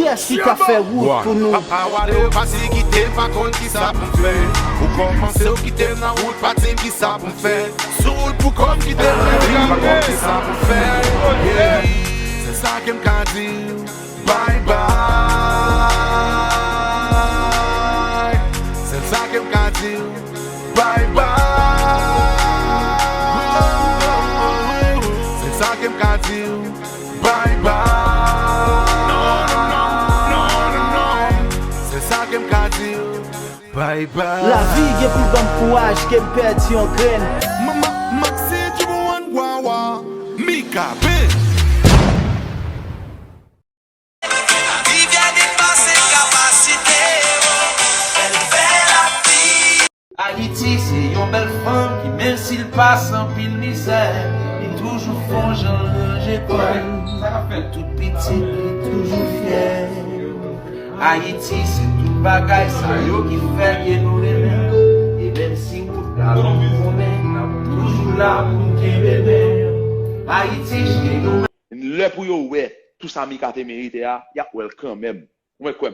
est-ce qui t'a fait route pour nous? Papa wade ou pasi kite l pa kon ki sa pou fè. Ou komanse ou kite l nan route patin ki sa pou fè. Sou l pou kom kite l pa kon ki sa pou fè. C'est ça que m'ka di, bye bye. C'est ça que m'ka di, bye bye. C'est ça que m'ka di, bye bye. C'est ça que m'ka di, bye bye. La vie est plus bon courage qu'elle perd si on graine. Maxi tu m'en wawa, Mika Ben. Haïti, c'est une belle femme qui, même s'il passe en pile misère, il toujours font genre l'école. Toute petite, il toujours fier. Haïti, c'est tout bagaille, ça yo qui fait que nous l'aimons. Et même si nous l'avons toujours là pour nous bébé. Haïti, c'est nous. Le pour yo ouais, tout ça mi ka te mérite ya, ya well quand même. Ouais quoi.